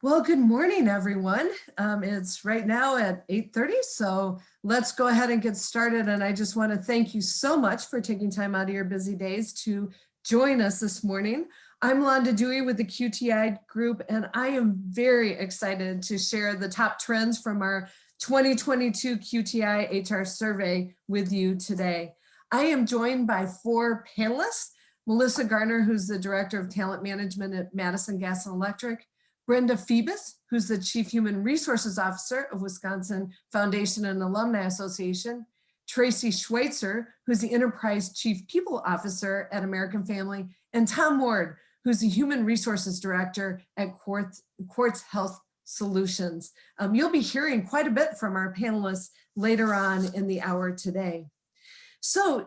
Well, good morning, everyone. It's right now at 8:30, so let's go ahead and get started. And I just want to thank you so much for taking time out of your busy days to join us this morning. I'm Londa Dewey with the QTI group, and I am very excited to share the top trends from our 2022 QTI HR survey with you today. I am joined by four panelists: Melissa Garner, who's the Director of Talent Management at Madison Gas and Electric; Brenda Phoebus, who's the Chief Human Resources Officer of Wisconsin Foundation and Alumni Association; Tracy Schweitzer, who's the Enterprise Chief People Officer at American Family; and Tom Ward, who's the Human Resources Director at Quartz Health Solutions. You'll be hearing quite a bit from our panelists later on in the hour today. So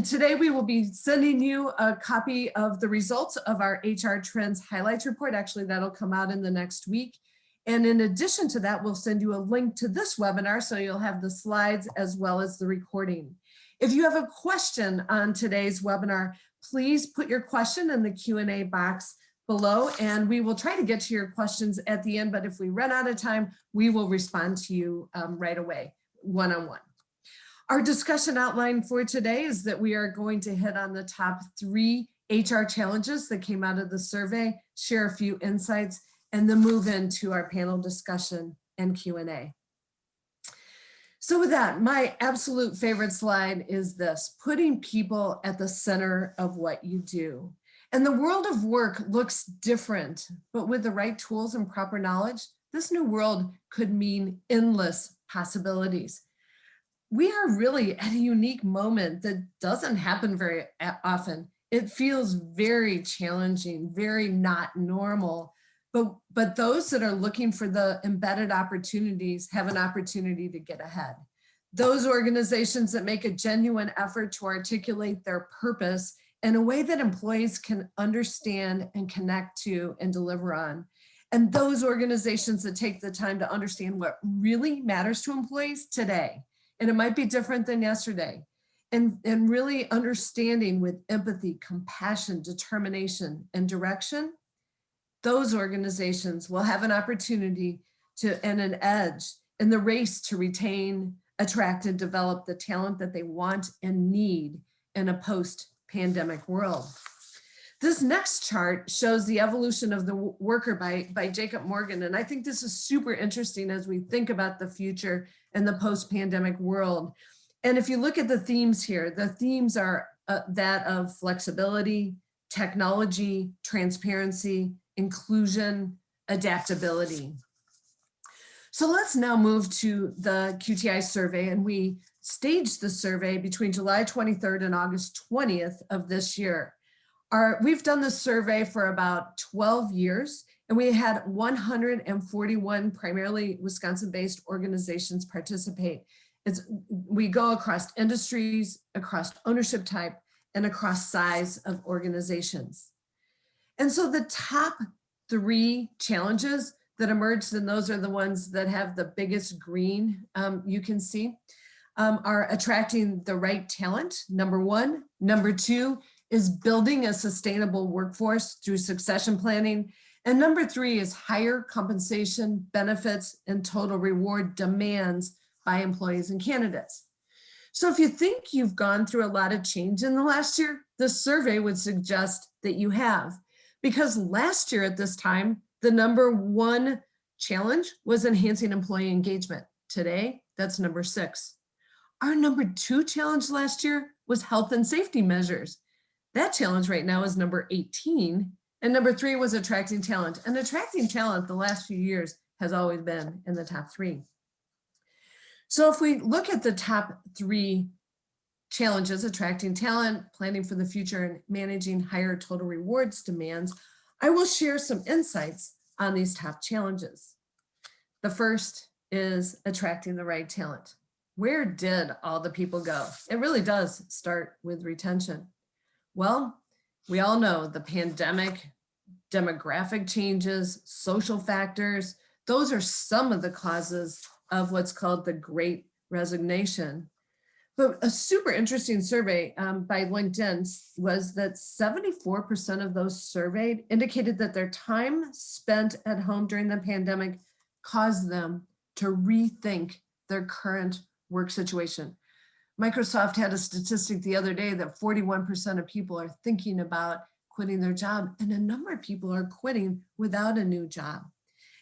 today we will be sending you a copy of the results of our HR Trends Highlights Report. Actually, that'll come out in the next week. And in addition to that, we'll send you a link to this webinar so you'll have the slides as well as the recording. If you have a question on today's webinar, please put your question in the Q&A box below, and we will try to get to your questions at the end. But if we run out of time, we will respond to you right away, one-on-one. Our discussion outline for today is that we are going to hit on the top 3 HR challenges that came out of the survey, share a few insights, and then move into our panel discussion and Q&A. So with that, my absolute favorite slide is this: putting people at the center of what you do. And the world of work looks different, but with the right tools and proper knowledge, this new world could mean endless possibilities. We are really at a unique moment that doesn't happen very often. It feels very challenging, very not normal, but those that are looking for the embedded opportunities have an opportunity to get ahead. Those organizations that make a genuine effort to articulate their purpose in a way that employees can understand and connect to and deliver on. And those organizations that take the time to understand what really matters to employees today. And it might be different than yesterday. And really understanding with empathy, compassion, determination, and direction, those organizations will have an opportunity to and an edge in the race to retain, attract, and develop the talent that they want and need in a post-pandemic world. This next chart shows the evolution of the worker by Jacob Morgan. And I think this is super interesting as we think about the future and the post-pandemic world. And if you look at the themes here, the themes are that of flexibility, technology, transparency, inclusion, adaptability. So let's now move to the QTI survey, and we staged the survey between July 23rd and August 20th of this year. We've done this survey for about 12 years, and we had 141 primarily Wisconsin-based organizations participate. We go across industries, across ownership type, and across size of organizations. And so the top 3 challenges that emerged, and those are the ones that have the biggest green you can see, are attracting the right talent, number 1. Number 2 is building a sustainable workforce through succession planning. And number 3 is higher compensation, benefits, and total reward demands by employees and candidates. So if you think you've gone through a lot of change in the last year, this survey would suggest that you have. Because last year at this time, the number 1 challenge was enhancing employee engagement. Today, that's number 6. Our number 2 challenge last year was health and safety measures. That challenge right now is number 18, and number 3 was attracting talent. And attracting talent the last few years has always been in the top 3. So if we look at the top 3 challenges, attracting talent, planning for the future, and managing higher total rewards demands, I will share some insights on these top challenges. The first is attracting the right talent. Where did all the people go? It really does start with retention. Well, we all know the pandemic, demographic changes, social factors, those are some of the causes of what's called the Great Resignation. But a super interesting survey by LinkedIn was that 74% of those surveyed indicated that their time spent at home during the pandemic caused them to rethink their current work situation. Microsoft had a statistic the other day that 41% of people are thinking about quitting their job, and a number of people are quitting without a new job.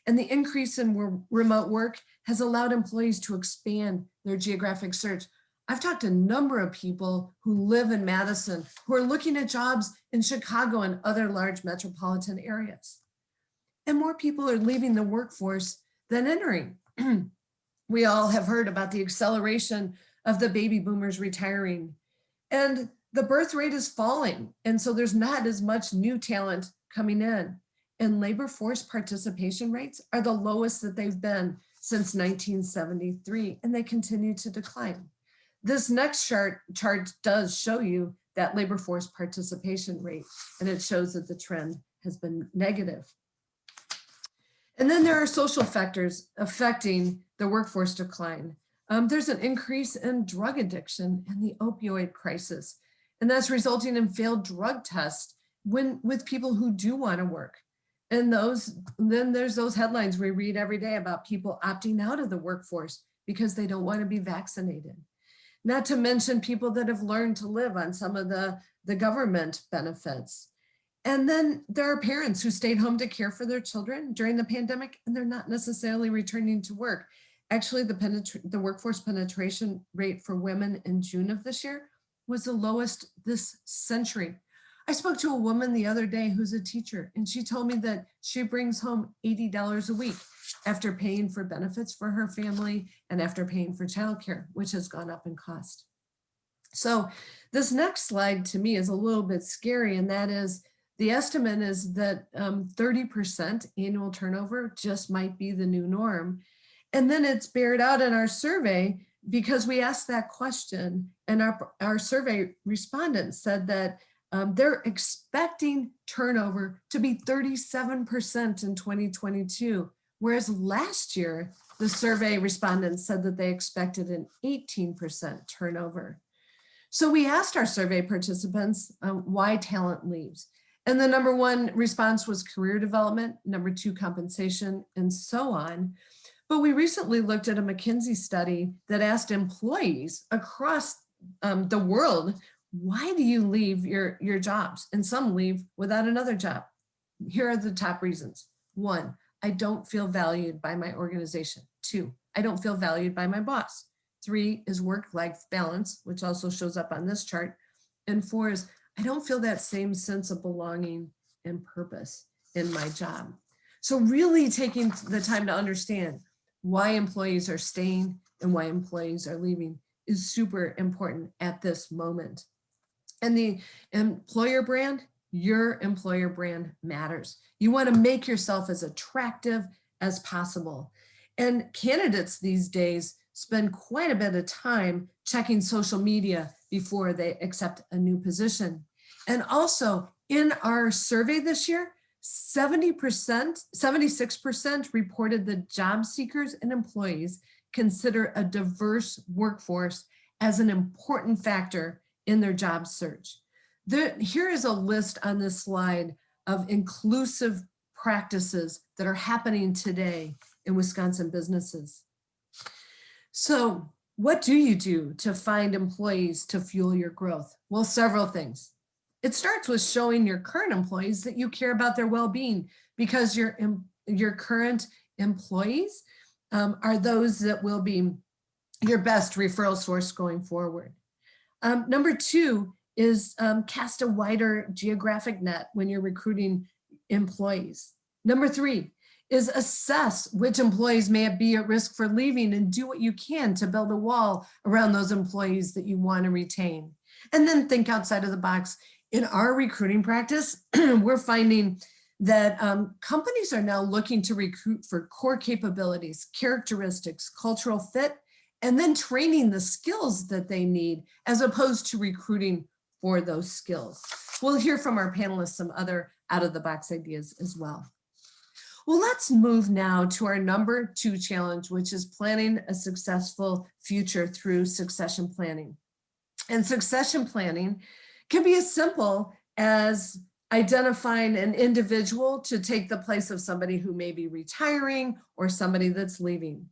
And the increase in remote work has allowed employees to expand their geographic search. I've talked to a number of people who live in Madison who are looking at jobs in Chicago and other large metropolitan areas. And more people are leaving the workforce than entering. We all have heard about the acceleration of the baby boomers retiring, and the birth rate is falling. And so there's not as much new talent coming in. And labor force participation rates are the lowest that they've been since 1973, and they continue to decline. This next chart does show you that labor force participation rate, and it shows that the trend has been negative. And then there are social factors affecting the workforce decline. There's an increase in drug addiction and the opioid crisis, and that's resulting in failed drug tests with people who do want to work. And then there's those headlines we read every day about people opting out of the workforce because they don't want to be vaccinated. Not to mention people that have learned to live on some of the government benefits. And then there are parents who stayed home to care for their children during the pandemic, and they're not necessarily returning to work. Actually, the workforce penetration rate for women in June of this year was the lowest this century. I spoke to a woman the other day who's a teacher, and she told me that she brings home $80 a week after paying for benefits for her family and after paying for childcare, which has gone up in cost. So this next slide to me is a little bit scary, and that is the estimate is that 30% annual turnover just might be the new norm. And then it's bared out in our survey because we asked that question, and our survey respondents said that they're expecting turnover to be 37% in 2022, whereas last year, the survey respondents said that they expected an 18% turnover. So we asked our survey participants why talent leaves. And the number one response was career development, number two, compensation, and so on. But we recently looked at a McKinsey study that asked employees across the world, why do you leave your jobs? And some leave without another job. Here are the top reasons. One, I don't feel valued by my organization. Two, I don't feel valued by my boss. Three is work-life balance, which also shows up on this chart. And four is I don't feel that same sense of belonging and purpose in my job. So really taking the time to understand why employees are staying and why employees are leaving is super important at this moment. And the employer brand, your employer brand matters. You want to make yourself as attractive as possible. And candidates these days spend quite a bit of time checking social media before they accept a new position. And also in our survey this year, 76% reported that job seekers and employees consider a diverse workforce as an important factor in their job search. Here is a list on this slide of inclusive practices that are happening today in Wisconsin businesses. So what do you do to find employees to fuel your growth? Well, several things. It starts with showing your current employees that you care about their well-being, because your current employees are those that will be your best referral source going forward. Number two is cast a wider geographic net when you're recruiting employees. Number three is assess which employees may be at risk for leaving and do what you can to build a wall around those employees that you want to retain. And then think outside of the box. In our recruiting practice, we're finding that companies are now looking to recruit for core capabilities, characteristics, cultural fit, and then training the skills that they need as opposed to recruiting for those skills. We'll hear from our panelists some other out-of-the-box ideas as well. Well, let's move now to our number two challenge, which is planning a successful future through succession planning. And succession planning can be as simple as identifying an individual to take the place of somebody who may be retiring or somebody that's leaving,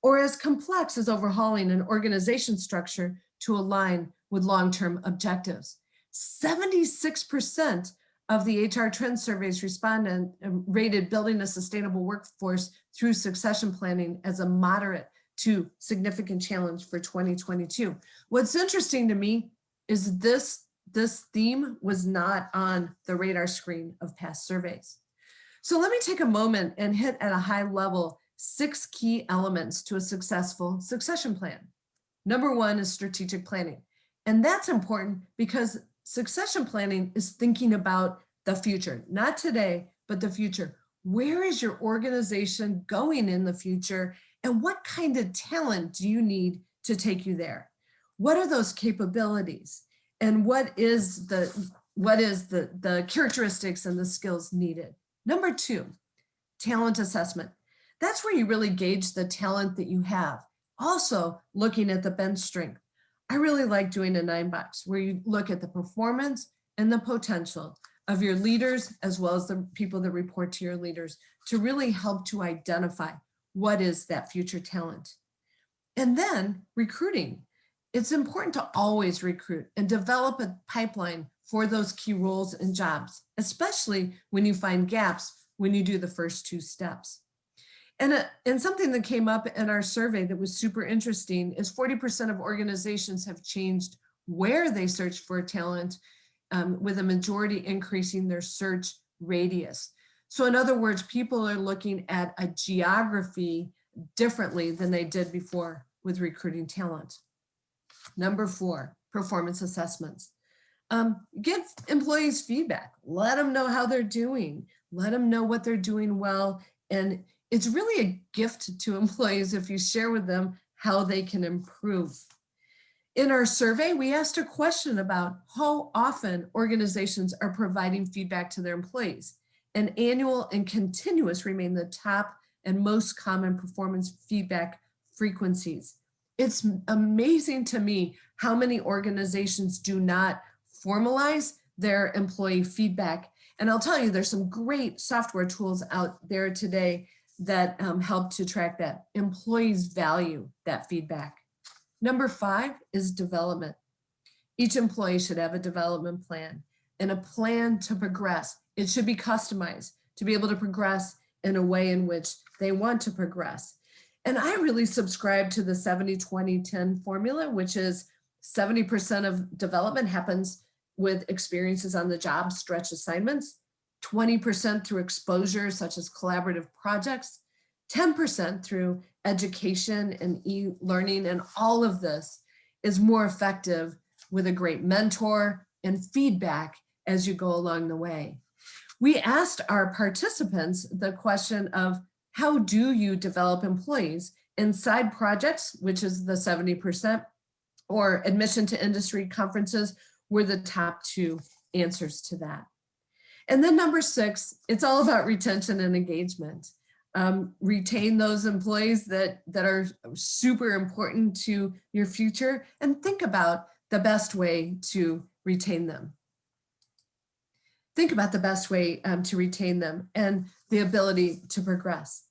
or as complex as overhauling an organization structure to align with long-term objectives. 76% of the HR Trend Survey's respondent rated building a sustainable workforce through succession planning as a moderate to significant challenge for 2022. What's interesting to me is this theme was not on the radar screen of past surveys. So let me take a moment and hit at a high level 6 key elements to a successful succession plan. Number 1 is strategic planning. And that's important because succession planning is thinking about the future, not today, but the future. Where is your organization going in the future? And what kind of talent do you need to take you there? What are those capabilities? And what is the characteristics and the skills needed? Number 2, talent assessment. That's where you really gauge the talent that you have. Also looking at the bench strength. I really like doing a 9-box where you look at the performance and the potential of your leaders, as well as the people that report to your leaders, to really help to identify what is that future talent. And then recruiting. It's important to always recruit and develop a pipeline for those key roles and jobs, especially when you find gaps when you do the first 2 steps. And something that came up in our survey that was super interesting is 40% of organizations have changed where they search for talent, with a majority increasing their search radius. So in other words, people are looking at a geography differently than they did before with recruiting talent. Number 4, performance assessments. Give employees feedback. Let them know how they're doing. Let them know what they're doing well. And it's really a gift to employees if you share with them how they can improve. In our survey, we asked a question about how often organizations are providing feedback to their employees. And annual and continuous remain the top and most common performance feedback frequencies. It's amazing to me how many organizations do not formalize their employee feedback. And I'll tell you, there's some great software tools out there today that help to track that. Employees value that feedback. Number 5 is development. Each employee should have a development plan and a plan to progress. It should be customized to be able to progress in a way in which they want to progress. And I really subscribe to the 70-20-10 formula, which is 70% of development happens with experiences on the job, stretch assignments, 20% through exposure, such as collaborative projects, 10% through education and e-learning, and all of this is more effective with a great mentor and feedback as you go along the way. We asked our participants the question of how do you develop employees, and side projects, which is the 70%, or admission to industry conferences were the top 2 answers to that. And then number 6, it's all about retention and engagement. Retain those employees that are super important to your future, and think about the best way to retain them. Think about the best way to retain them and the ability to progress.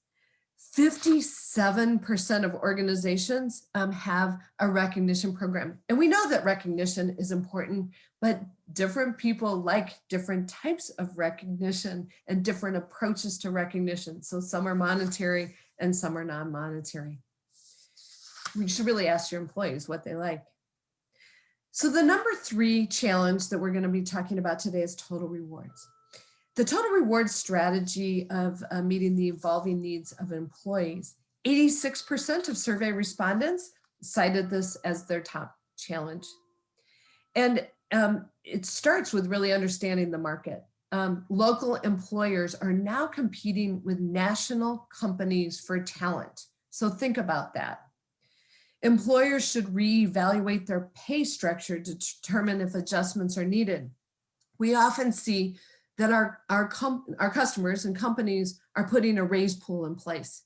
57% of organizations have a recognition program. And we know that recognition is important, but different people like different types of recognition and different approaches to recognition. So some are monetary and some are non-monetary. You should really ask your employees what they like. So the number 3 challenge that we're going to be talking about today is total rewards. The total rewards strategy of meeting the evolving needs of employees. 86% of survey respondents cited this as their top challenge. And it starts with really understanding the market. Local employers are now competing with national companies for talent. So think about that. Employers should reevaluate their pay structure to determine if adjustments are needed. We often see that our customers and companies are putting a raise pool in place,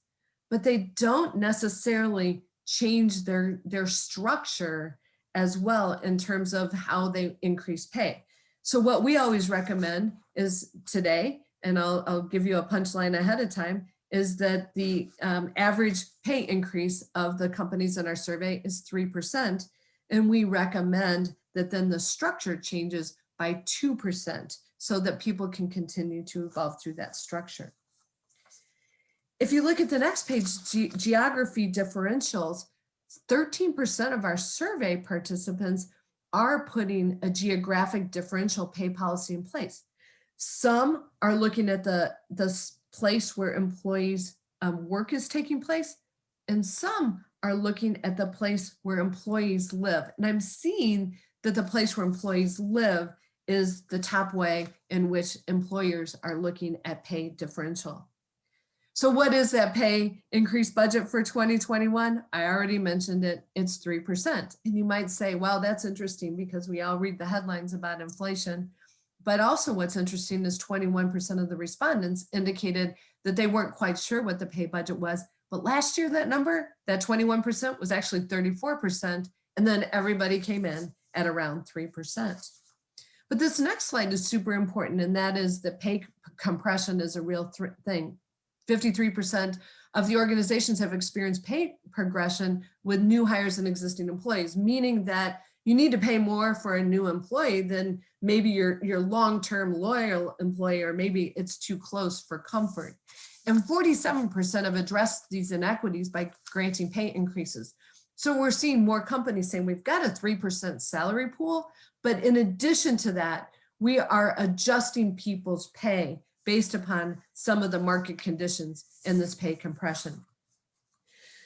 but they don't necessarily change their structure as well in terms of how they increase pay. So what we always recommend is today, and I'll give you a punchline ahead of time, is that the average pay increase of the companies in our survey is 3%. And we recommend that then the structure changes by 2% so that people can continue to evolve through that structure. If you look at the next page, geography differentials, 13% of our survey participants are putting a geographic differential pay policy in place. Some are looking at the place where employees' work is taking place, and some are looking at the place where employees live. And I'm seeing that the place where employees live is the top way in which employers are looking at pay differential. So what is that pay increase budget for 2021? I already mentioned it, it's 3%. And you might say, well, that's interesting because we all read the headlines about inflation. But also what's interesting is 21% of the respondents indicated that they weren't quite sure what the pay budget was. But last year, that number, that 21% was actually 34%. And then everybody came in at around 3%. But this next slide is super important, and that is that pay compression is a real thing. 53% of the organizations have experienced pay progression with new hires and existing employees, meaning that you need to pay more for a new employee than maybe your long-term loyal employee, or maybe it's too close for comfort. And 47% have addressed these inequities by granting pay increases. So we're seeing more companies saying we've got a 3% salary pool, but in addition to that, we are adjusting people's pay based upon some of the market conditions in this pay compression.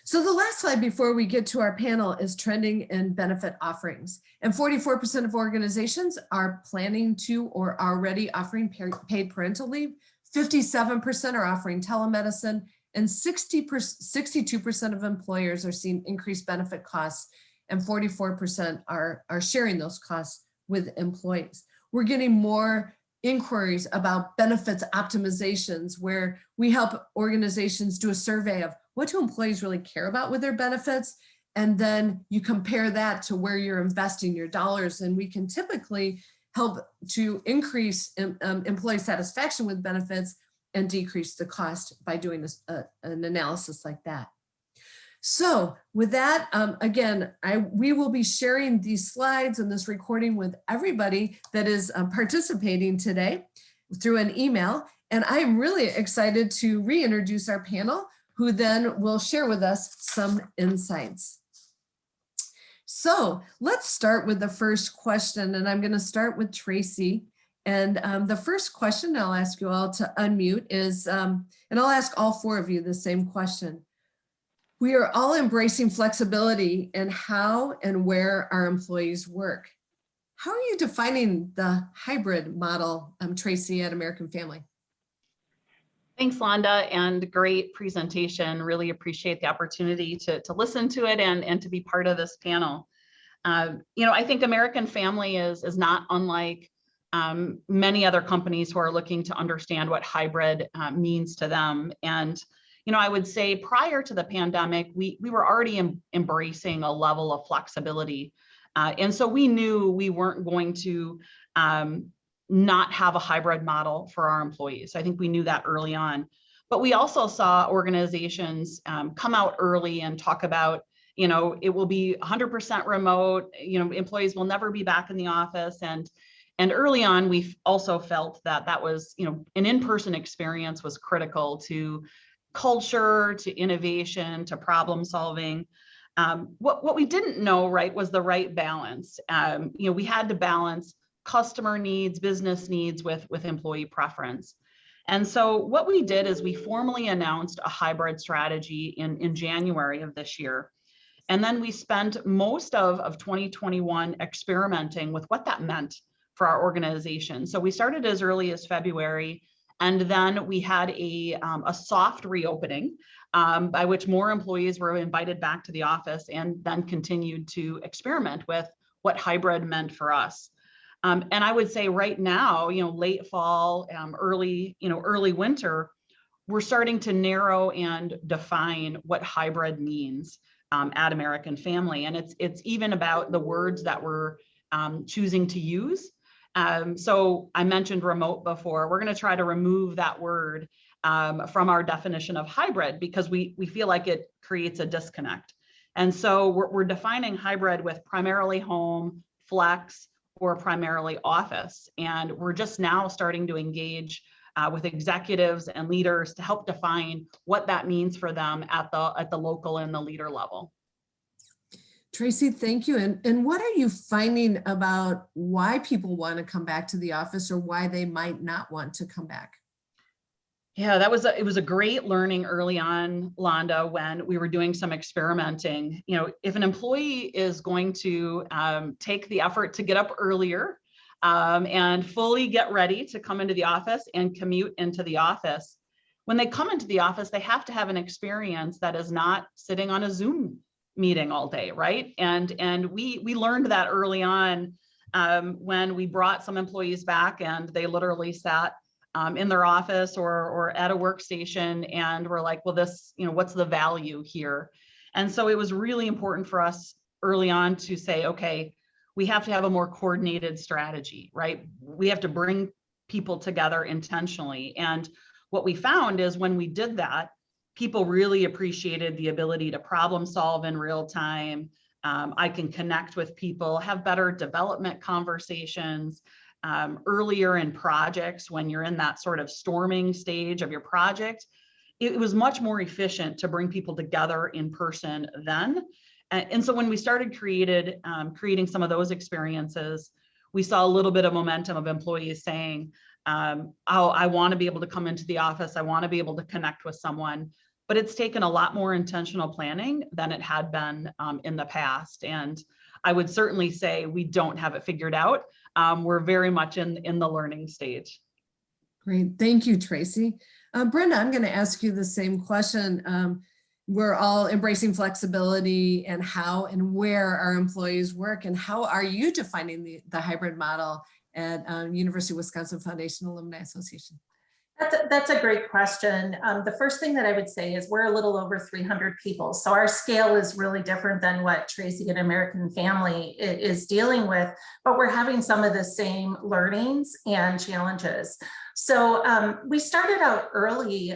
So the last slide before we get to our panel is trending in benefit offerings. And 44% of organizations are planning to or already offering paid parental leave. 57% are offering telemedicine, and 62% of employers are seeing increased benefit costs, and 44% are sharing those costs with employees. We're getting more inquiries about benefits optimizations, where we help organizations do a survey of what do employees really care about with their benefits, and then you compare that to where you're investing your dollars, and we can typically help to increase employee satisfaction with benefits and decrease the cost by doing this, an analysis like that. So with that, again, we will be sharing these slides and this recording with everybody that is participating today through an email. And I'm really excited to reintroduce our panel, who then will share with us some insights. So let's start with the first question, and I'm going to start with Tracy. And the first question I'll ask you all to unmute is, and I'll ask all four of you the same question. We are all embracing flexibility in how and where our employees work. How are you defining the hybrid model, Tracy, at American Family? Thanks, Londa, and great presentation. Really appreciate the opportunity to listen to it and to be part of this panel. I think American Family is not unlike many other companies who are looking to understand what hybrid means to them. And I would say prior to the pandemic, we were already embracing a level of flexibility. And so we knew we weren't going to not have a hybrid model for our employees. I think we knew that early on. But we also saw organizations come out early and talk about, it will be 100% remote, employees will never be back in the office. And early on, we also felt that was, an in-person experience was critical to culture, to innovation, to problem solving. What we didn't know, right, was the right balance. We had to balance customer needs, business needs with employee preference. And so what we did is we formally announced a hybrid strategy in January of this year. And then we spent most of 2021 experimenting with what that meant for our organization. So we started as early as February, and then we had a soft reopening by which more employees were invited back to the office, and then continued to experiment with what hybrid meant for us. And I would say right now, late fall, early winter, we're starting to narrow and define what hybrid means. at American Family. And it's even about the words that we're choosing to use. So I mentioned remote before. We're going to try to remove that word from our definition of hybrid because we feel like it creates a disconnect. And so we're defining hybrid with primarily home, flex, or primarily office. And we're just now starting to engage with executives and leaders to help define what that means for them at the local and the leader level. Tracy, thank you. And what are you finding about why people want to come back to the office or why they might not want to come back? Yeah, it was a great learning early on, Londa, when we were doing some experimenting. You know, if an employee is going to take the effort to get up earlier and fully get ready to come into the office and commute into the office, when they come into the office, they have to have an experience that is not sitting on a Zoom meeting all day, right? And we learned that early on when we brought some employees back and they literally sat in their office or at a workstation and we're like, well, this, you know, what's the value here? And so it was really important for us early on to say, okay, we have to have a more coordinated strategy, right? We have to bring people together intentionally. And what we found is when we did that, people really appreciated the ability to problem solve in real time. I can connect with people, have better development conversations. Earlier in projects, when you're in that sort of storming stage of your project, it was much more efficient to bring people together in person then. And so when we started creating some of those experiences, we saw a little bit of momentum of employees saying, oh, I want to be able to come into the office. I want to be able to connect with someone. But it's taken a lot more intentional planning than it had been in the past. And I would certainly say we don't have it figured out. We're very much in the learning stage. Great. Thank you, Tracy. Brenda, I'm going to ask you the same question. We're all embracing flexibility and how and where our employees work, and how are you defining the hybrid model at University of Wisconsin Foundation Alumni Association? That's a great question. The first thing that I would say is we're a little over 300 people. So our scale is really different than what Tracy and American Family is dealing with, but we're having some of the same learnings and challenges. So we started out early.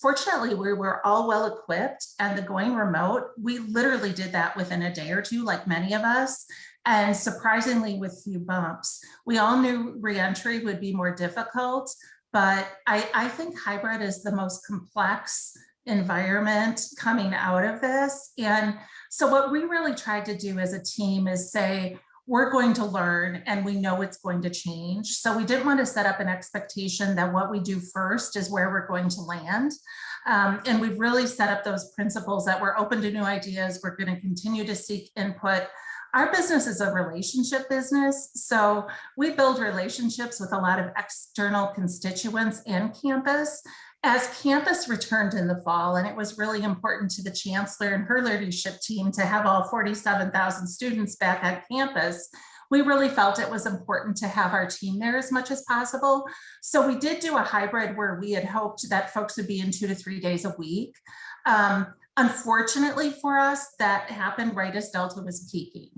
Fortunately, we were all well equipped, and the going remote, we literally did that within a day or two, like many of us. And surprisingly, with few bumps. We all knew reentry would be more difficult. But I think hybrid is the most complex environment coming out of this. And so what we really tried to do as a team is say, we're going to learn and we know it's going to change. So we didn't want to set up an expectation that what we do first is where we're going to land. And we've really set up those principles that we're open to new ideas. We're going to continue to seek input. Our business is a relationship business, so we build relationships with a lot of external constituents and campus. As campus returned in the fall, and it was really important to the chancellor and her leadership team to have all 47,000 students back on campus, we really felt it was important to have our team there as much as possible. So we did do a hybrid where we had hoped that folks would be in 2 to 3 days a week. Unfortunately for us, that happened right as Delta was peaking.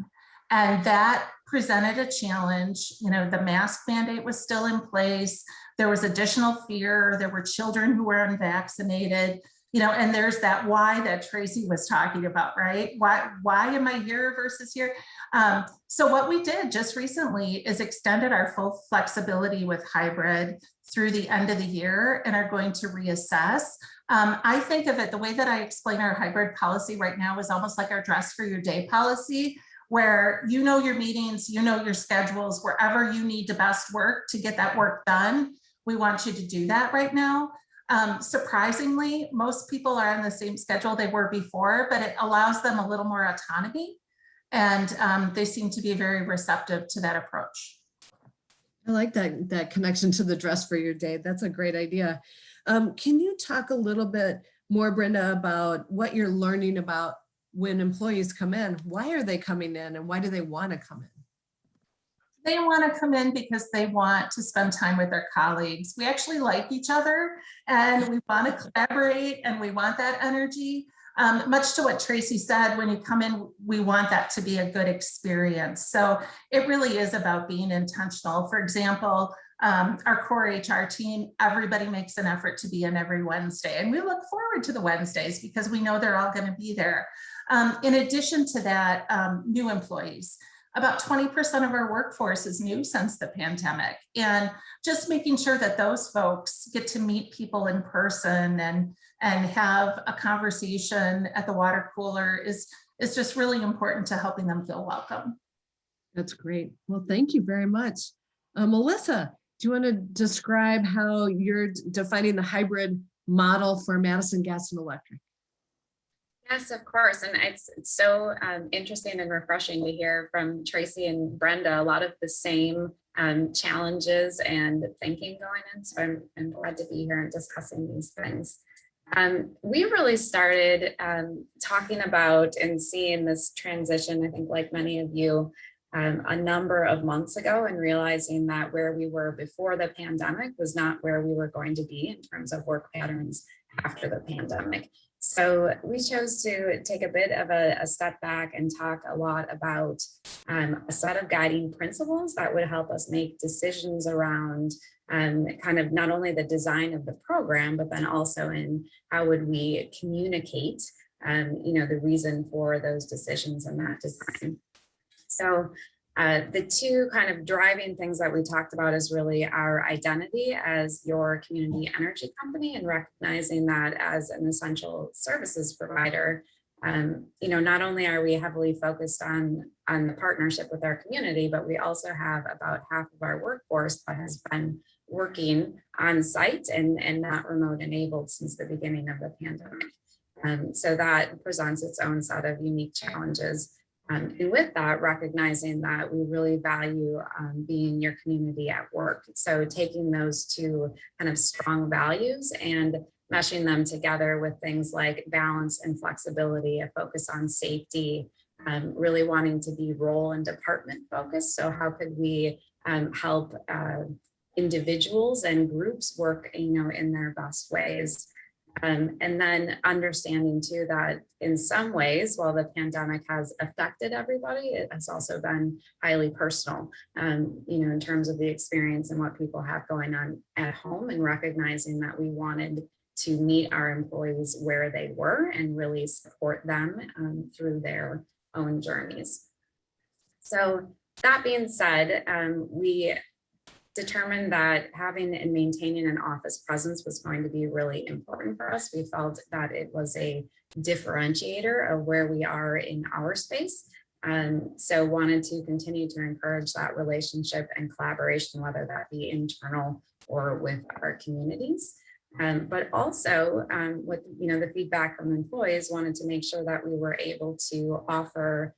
And that presented a challenge. You know, the mask mandate was still in place. There was additional fear. There were children who were unvaccinated, you know, and there's that why that Tracy was talking about, right? Why am I here versus here? So what we did just recently is extended our full flexibility with hybrid through the end of the year and are going to reassess. I think of it, the way that I explain our hybrid policy right now is almost like our dress for your day policy, where you know your meetings, you know your schedules, wherever you need to best work to get that work done. We want you to do that right now. Surprisingly, most people are on the same schedule they were before, but it allows them a little more autonomy. And they seem to be very receptive to that approach. I like that connection to the dress for your day. That's a great idea. Can you talk a little bit more, Brenda, about what you're learning about when employees come in? Why are they coming in and why do they want to come in? They want to come in because they want to spend time with their colleagues. We actually like each other and we want to collaborate and we want that energy. Much to what Tracy said, when you come in, we want that to be a good experience. So it really is about being intentional. For example, our core HR team, everybody makes an effort to be in every Wednesday, and we look forward to the Wednesdays because we know they're all going to be there. In addition to that, new employees. About 20% of our workforce is new since the pandemic, and just making sure that those folks get to meet people in person and have a conversation at the water cooler is just really important to helping them feel welcome. That's great. Well, thank you very much. Melissa, do you want to describe how you're defining the hybrid model for Madison Gas and Electric? Yes, of course. And it's so interesting and refreshing to hear from Tracy and Brenda, a lot of the same challenges and thinking going in. So I'm glad to be here and discussing these things. We really started talking about and seeing this transition, I think like many of you, a number of months ago, and realizing that where we were before the pandemic was not where we were going to be in terms of work patterns after the pandemic. So we chose to take a bit of a step back and talk a lot about a set of guiding principles that would help us make decisions around kind of not only the design of the program, but then also in how would we communicate, the reason for those decisions and that design. So the two kind of driving things that we talked about is really our identity as your community energy company, and recognizing that as an essential services provider, not only are we heavily focused on the partnership with our community, but we also have about half of our workforce that has been working on site and not remote enabled since the beginning of the pandemic. So that presents its own set of unique challenges. And with that, recognizing that we really value being your community at work. So taking those two kind of strong values and meshing them together with things like balance and flexibility, a focus on safety, really wanting to be role and department focused. So how could we help individuals and groups work, in their best ways? And then understanding too that in some ways, while the pandemic has affected everybody, it has also been highly personal, in terms of the experience and what people have going on at home, and recognizing that we wanted to meet our employees where they were and really support them through their own journeys. So that being said, we determined that having and maintaining an office presence was going to be really important for us. We felt that it was a differentiator of where we are in our space. So wanted to continue to encourage that relationship and collaboration, whether that be internal or with our communities. But also with the feedback from employees, wanted to make sure that we were able to offer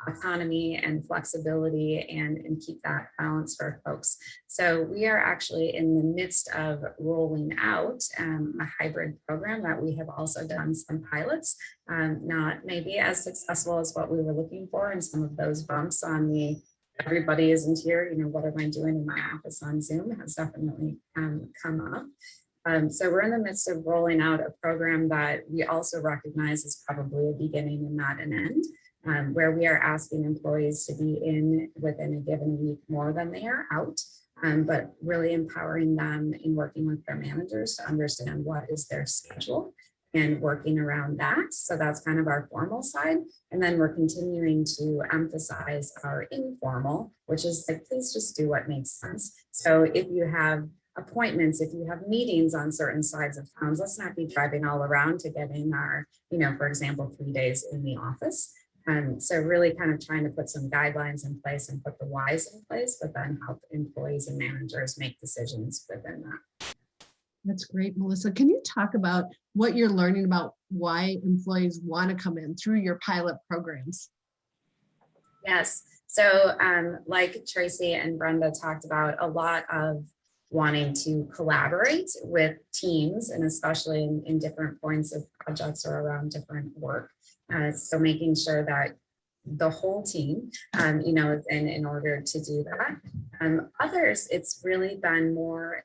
autonomy and flexibility and keep that balance for folks. So we are actually in the midst of rolling out a hybrid program that we have also done some pilots, not maybe as successful as what we were looking for, and some of those bumps on the everybody isn't here, what am I doing in my office on Zoom has definitely come up. So we're in the midst of rolling out a program that we also recognize is probably a beginning and not an end. Where we are asking employees to be in within a given week more than they are out, but really empowering them in working with their managers to understand what is their schedule and working around that. So that's kind of our formal side. And then we're continuing to emphasize our informal, which is like, please just do what makes sense. So if you have appointments, if you have meetings on certain sides of towns, let's not be driving all around to get in our, for example, 3 days in the office. So really kind of trying to put some guidelines in place and put the whys in place, but then help employees and managers make decisions within that. That's great, Melissa. Can you talk about what you're learning about why employees want to come in through your pilot programs? Yes. So like Tracy and Brenda talked about, a lot of wanting to collaborate with teams, and especially in different points of projects or around different work. So making sure that the whole team, is in order to do that. Others, it's really been more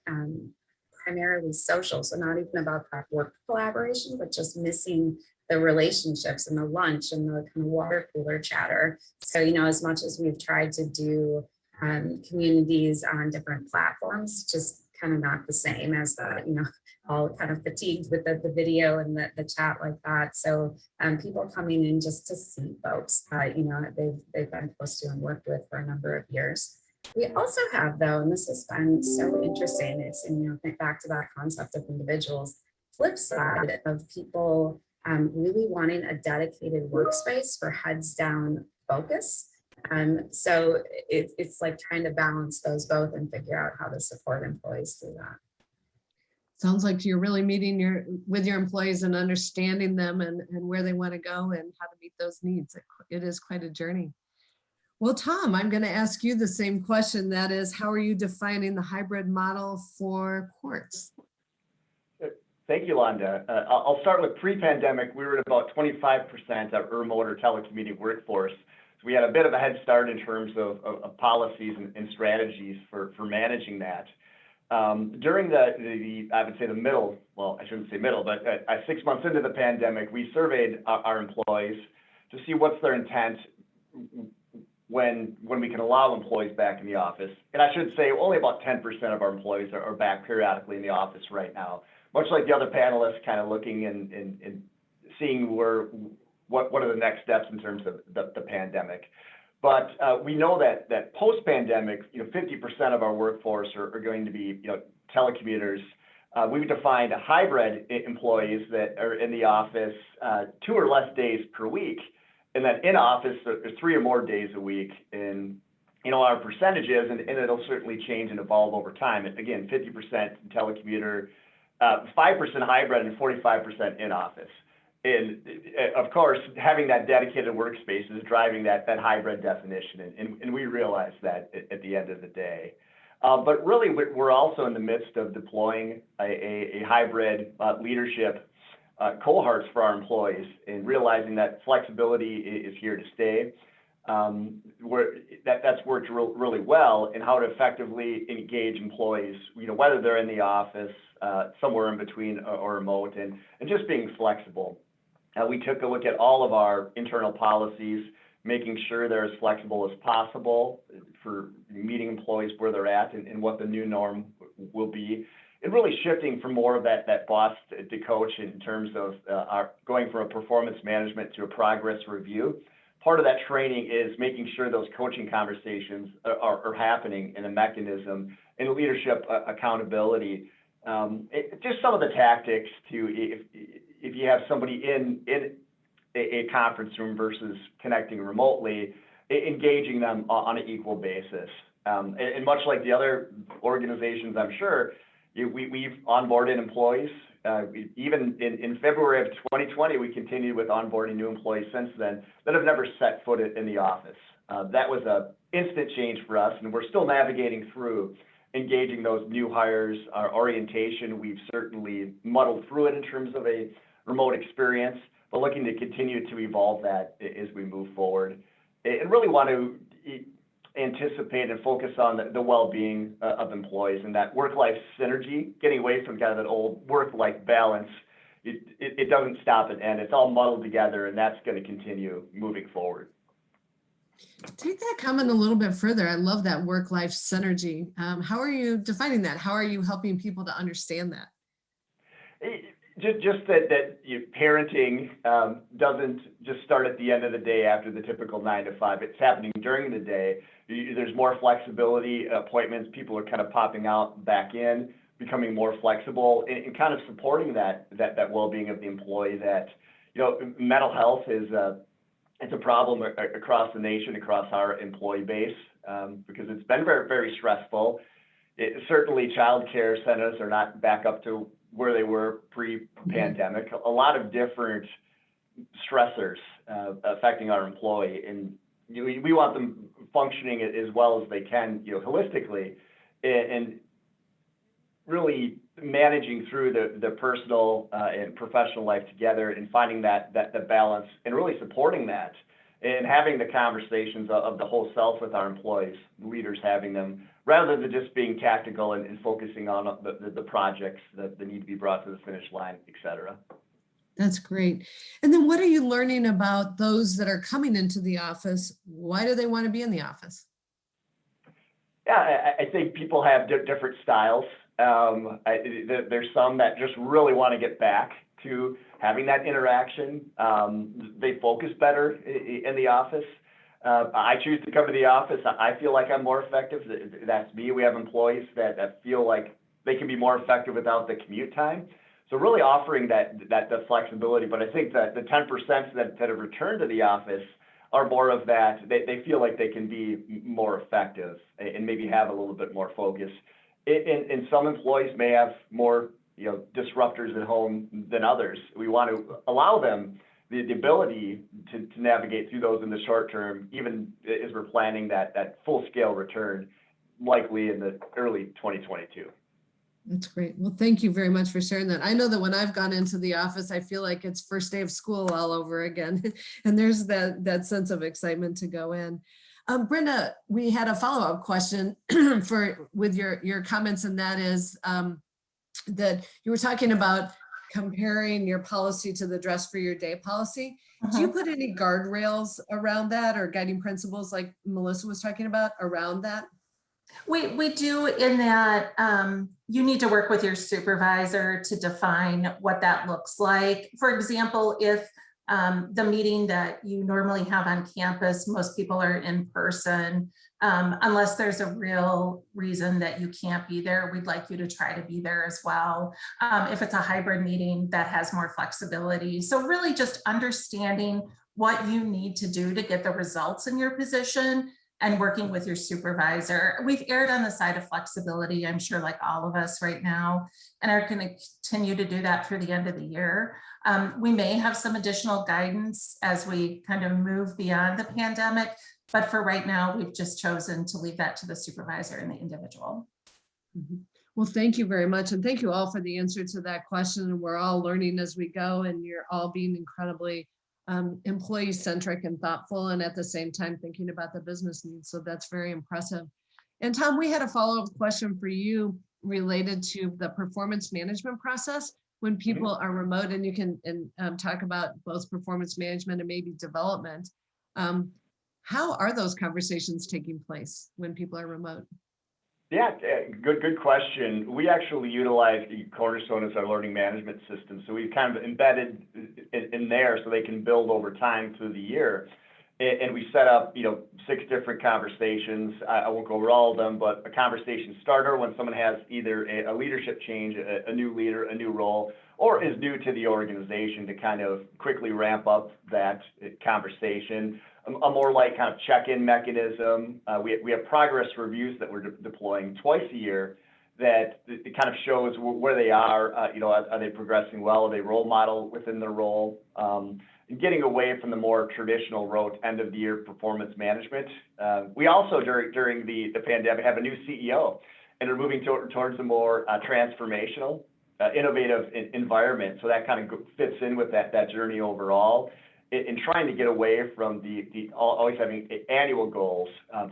primarily social. So not even about that work collaboration, but just missing the relationships and the lunch and the kind of water cooler chatter. So, you know, as much as we've tried to do communities on different platforms, just kind of not the same as the, you know, all kind of fatigued with the video and the chat like that. So people coming in just to see folks, you know, they've been close to and worked with for a number of years. We also have, though, and this has been so interesting, it's, you know, think back to that concept of individuals, flip side of people really wanting a dedicated workspace for heads down focus. So it's like trying to balance those both and figure out how to support employees through that. Sounds like you're really meeting with your employees and understanding them and where they want to go and how to meet those needs. It is quite a journey. Well, Tom, I'm going to ask you the same question. That is, how are you defining the hybrid model for courts? Thank you, Londa. I'll start with pre-pandemic. We were at about 25% of remote or telecommuting workforce. So we had a bit of a head start in terms of policies and strategies for managing that. During I would say the middle, well, I shouldn't say middle, but 6 months into the pandemic, we surveyed our employees to see what's their intent when we can allow employees back in the office. And I should say only about 10% of our employees are back periodically in the office right now, much like the other panelists, kind of looking and seeing what are the next steps in terms of the pandemic. But we know that post-pandemic, you know, 50% of our workforce are going to be, you know, telecommuters. We've defined hybrid employees that are in the office 2 or less days per week, and then in office there's 3 or more days a week. And you know, our percentages, and it'll certainly change and evolve over time. And again, 50% telecommuter, 5% hybrid, and 45% in office. And of course, having that dedicated workspace is driving that hybrid definition, and we realize that at the end of the day. But really, we're also in the midst of deploying a hybrid leadership cohorts for our employees, and realizing that flexibility is here to stay. That's worked really well in how to effectively engage employees, you know, whether they're in the office, somewhere in between or remote, and just being flexible. We took a look at all of our internal policies, making sure they're as flexible as possible for meeting employees where they're at and what the new norm will be, and really shifting from more of that boss to coach in terms of our going from a performance management to a progress review. Part of that training is making sure those coaching conversations are happening in a mechanism and leadership accountability. Just some of the tactics to, if you have somebody in a conference room versus connecting remotely, engaging them on an equal basis. And much like the other organizations, I'm sure, we've onboarded employees. Even in February of 2020, we continued with onboarding new employees since then that have never set foot in the office. That was an instant change for us, and we're still navigating through engaging those new hires. Our orientation, we've certainly muddled through it in terms of a remote experience, but looking to continue to evolve that as we move forward. And really want to anticipate and focus on the well-being of employees and that work-life synergy, getting away from kind of that old work-life balance. It doesn't stop and end. It's all muddled together, and that's going to continue moving forward. Take that comment a little bit further. I love that work-life synergy. How are you defining that? How are you helping people to understand that? Just that parenting doesn't just start at the end of the day after the typical 9 to 5. It's happening during the day. There's more flexibility, appointments, people are kind of popping out, back in, becoming more flexible, and kind of supporting that well-being of the employee. That, you know, mental health is it's a problem across the nation, across our employee base, because it's been very, very stressful. Certainly, child care centers are not back up to where they were pre-pandemic. A lot of different stressors affecting our employee, and we want them functioning as well as they can, you know, holistically, and really managing through the personal and professional life together, and finding that balance, and really supporting that, and having the conversations of the whole self with our employees, leaders having them, rather than just being tactical and focusing on the projects that need to be brought to the finish line, et cetera. That's great. And then what are you learning about those that are coming into the office? Why do they want to be in the office? Yeah, I think people have different styles. There's some that just really want to get back to having that interaction. They focus better in the office. I choose to come to the office. I feel like I'm more effective. That's me. We have employees that feel like they can be more effective without the commute time. So really offering that flexibility. But I think that the 10% that have returned to the office are more of that. They feel like they can be more effective and maybe have a little bit more focus. And some employees may have more, disruptors at home than others. We want to allow them the ability to navigate through those in the short term, even as we're planning that full-scale return, likely in the early 2022. That's great. Well, thank you very much for sharing that. I know that when I've gone into the office, I feel like it's first day of school all over again. And there's that sense of excitement to go in. Brenda, we had a follow-up question with your comments, and that is that you were talking about comparing your policy to the dress for your day policy. Do you put any guardrails around that or guiding principles like Melissa was talking about around that? We do, in that you need to work with your supervisor to define what that looks like. For example, if the meeting that you normally have on campus, most people are in person, unless there's a real reason that you can't be there, we'd like you to try to be there as well. If it's a hybrid meeting, that has more flexibility. So really just understanding what you need to do to get the results in your position and working with your supervisor. We've erred on the side of flexibility, I'm sure, like all of us right now, and are going to continue to do that through the end of the year. We may have some additional guidance as we kind of move beyond the pandemic, but for right now, we've just chosen to leave that to the supervisor and the individual. Well, thank you very much. And thank you all for the answer to that question. And we're all learning as we go, and you're all being incredibly employee-centric and thoughtful, and at the same time thinking about the business needs. So that's very impressive. And Tom, we had a follow-up question for you related to the performance management process when people are remote, and you can talk about both performance management and maybe development. How are those conversations taking place when people are remote? Yeah, good question. We actually utilize Cornerstone as our learning management system. So we've kind of embedded in there so they can build over time through the year. And we set up, 6 different conversations. I won't go over all of them, but a conversation starter when someone has either a leadership change, a new leader, a new role, or is new to the organization to kind of quickly ramp up that conversation. A more like kind of check-in mechanism. We have progress reviews that we're deploying twice a year that it kind of shows where they are. Are they progressing well? Are they role model within their role? And getting away from the more traditional rote end of the year performance management. We also during the pandemic have a new CEO, and we're moving towards a more transformational, innovative environment. So that kind of fits in with that journey overall. In trying to get away from the always having annual goals,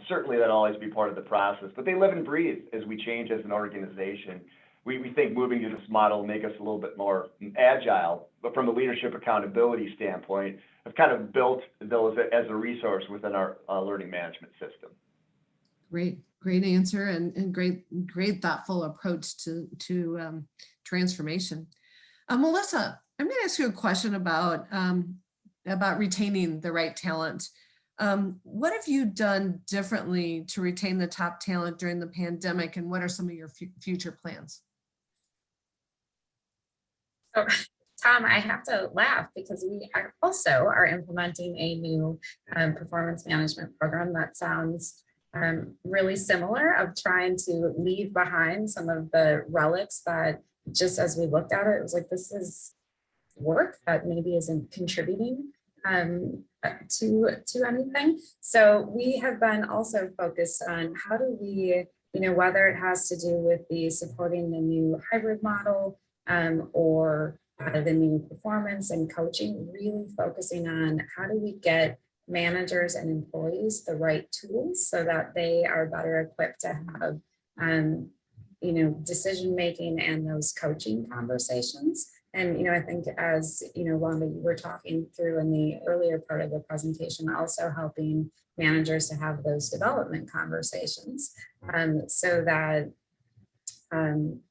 certainly that'll always be part of the process, but they live and breathe as we change as an organization. We think moving to this model will make us a little bit more agile, but from a leadership accountability standpoint, I've kind of built those as a resource within our learning management system. Great answer, and great thoughtful approach to transformation. Melissa, I'm going to ask you a question about retaining the right talent. What have you done differently to retain the top talent during the pandemic, and what are some of your future plans? So, Tom, I have to laugh because we are implementing a new performance management program that sounds really similar, of trying to leave behind some of the relics that, just as we looked at it, it was like, this is work that maybe isn't contributing to anything. So we have been also focused on how do we, whether it has to do with the supporting the new hybrid model or the new performance and coaching, really focusing on how do we get managers and employees the right tools so that they are better equipped to have decision making and those coaching conversations. And, I think as, Londa, you were talking through in the earlier part of the presentation, also helping managers to have those development conversations so that,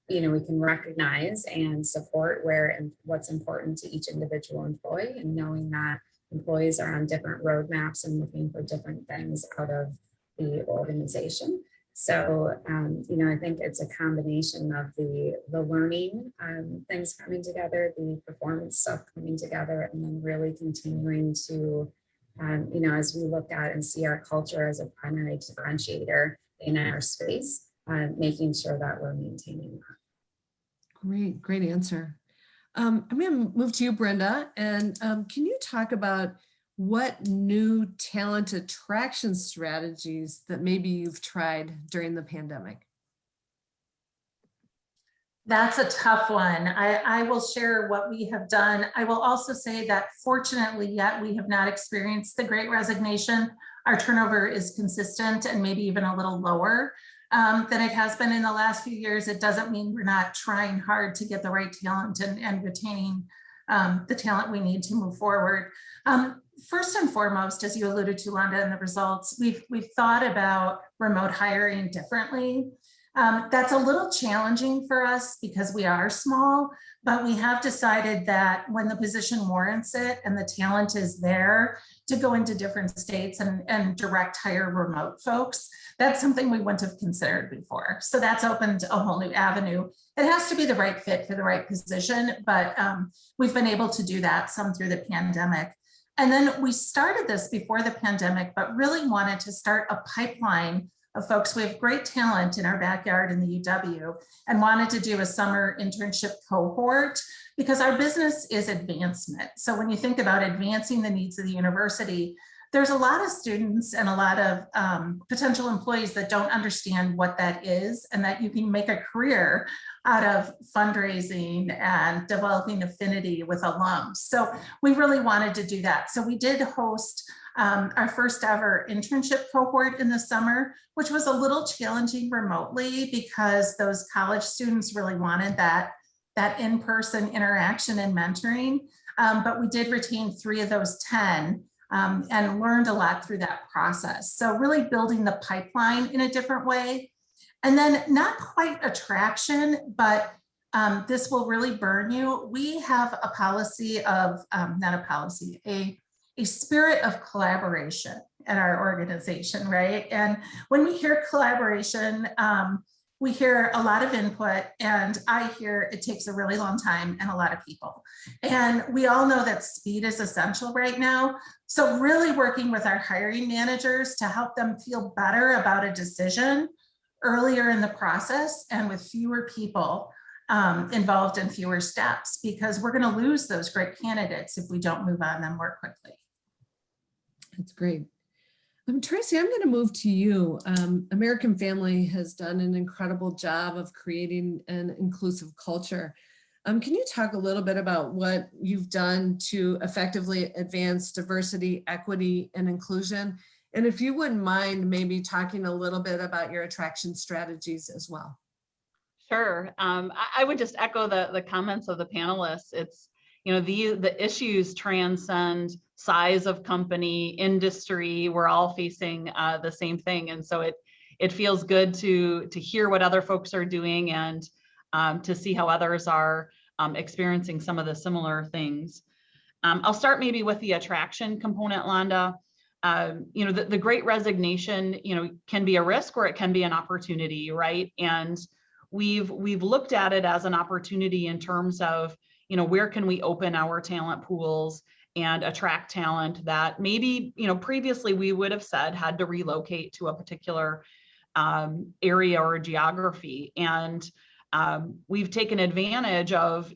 we can recognize and support where and what's important to each individual employee, and knowing that employees are on different roadmaps and looking for different things out of the organization. So, I think it's a combination of the learning things coming together, the performance stuff coming together, and then really continuing to, as we look at and see our culture as a primary differentiator in our space, making sure that we're maintaining that. Great answer. I'm going to move to you, Brenda, and can you talk about what new talent attraction strategies that maybe you've tried during the pandemic? That's a tough one. I will share what we have done. I will also say that fortunately yet we have not experienced the Great Resignation. Our turnover is consistent and maybe even a little lower than it has been in the last few years. It doesn't mean we're not trying hard to get the right talent and retaining the talent we need to move forward. First and foremost, as you alluded to, Londa, in the results, we've thought about remote hiring differently. That's a little challenging for us because we are small, but we have decided that when the position warrants it and the talent is there, to go into different states and direct hire remote folks. That's something we wouldn't have considered before. So that's opened a whole new avenue. It has to be the right fit for the right position, but we've been able to do that some through the pandemic. And then we started this before the pandemic, but really wanted to start a pipeline of folks. We have great talent in our backyard in the UW and wanted to do a summer internship cohort because our business is advancement. So when you think about advancing the needs of the university, there's a lot of students and a lot of potential employees that don't understand what that is and that you can make a career out of fundraising and developing affinity with alums. So we really wanted to do that. So we did host our first ever internship cohort in the summer, which was a little challenging remotely because those college students really wanted that in-person interaction and mentoring. But we did retain 3 of those 10 and learned a lot through that process. So really building the pipeline in a different way. And then not quite attraction, but this will really burn you. We have a policy of, not a policy, a spirit of collaboration at our organization, right? And when we hear collaboration, we hear a lot of input, and I hear it takes a really long time and a lot of people. And we all know that speed is essential right now. So really working with our hiring managers to help them feel better about a decision earlier in the process and with fewer people involved in fewer steps, because we're going to lose those great candidates if we don't move on them more quickly. That's great. Tracy, I'm going to move to you. American Family has done an incredible job of creating an inclusive culture. Can you talk a little bit about what you've done to effectively advance diversity, equity, and inclusion? And if you wouldn't mind maybe talking a little bit about your attraction strategies as well. Sure. I would just echo the comments of the panelists. It's, the issues transcend size of company, industry. We're all facing the same thing. And so it feels good to hear what other folks are doing and to see how others are experiencing some of the similar things. I'll start maybe with the attraction component, Londa. The Great Resignation, can be a risk or it can be an opportunity, right? And we've looked at it as an opportunity in terms of, where can we open our talent pools and attract talent that maybe, previously we would have said had to relocate to a particular area or geography. And we've taken advantage of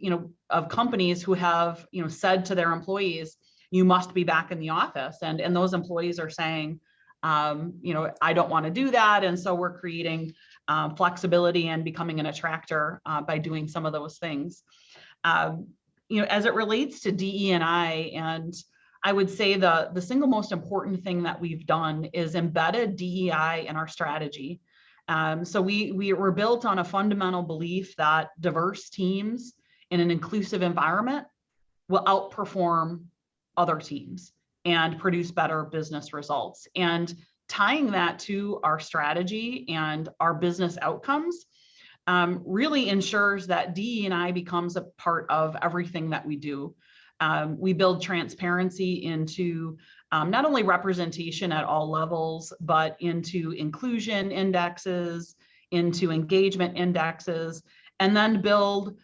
companies who have, said to their employees, you must be back in the office. And those employees are saying, I don't want to do that. And so we're creating flexibility and becoming an attractor by doing some of those things. As it relates to DE&I, and I would say the single most important thing that we've done is embedded DEI in our strategy. So we were built on a fundamental belief that diverse teams in an inclusive environment will outperform other teams and produce better business results. And tying that to our strategy and our business outcomes really ensures that DE&I becomes a part of everything that we do. We build transparency into not only representation at all levels, but into inclusion indexes, into engagement indexes, and then build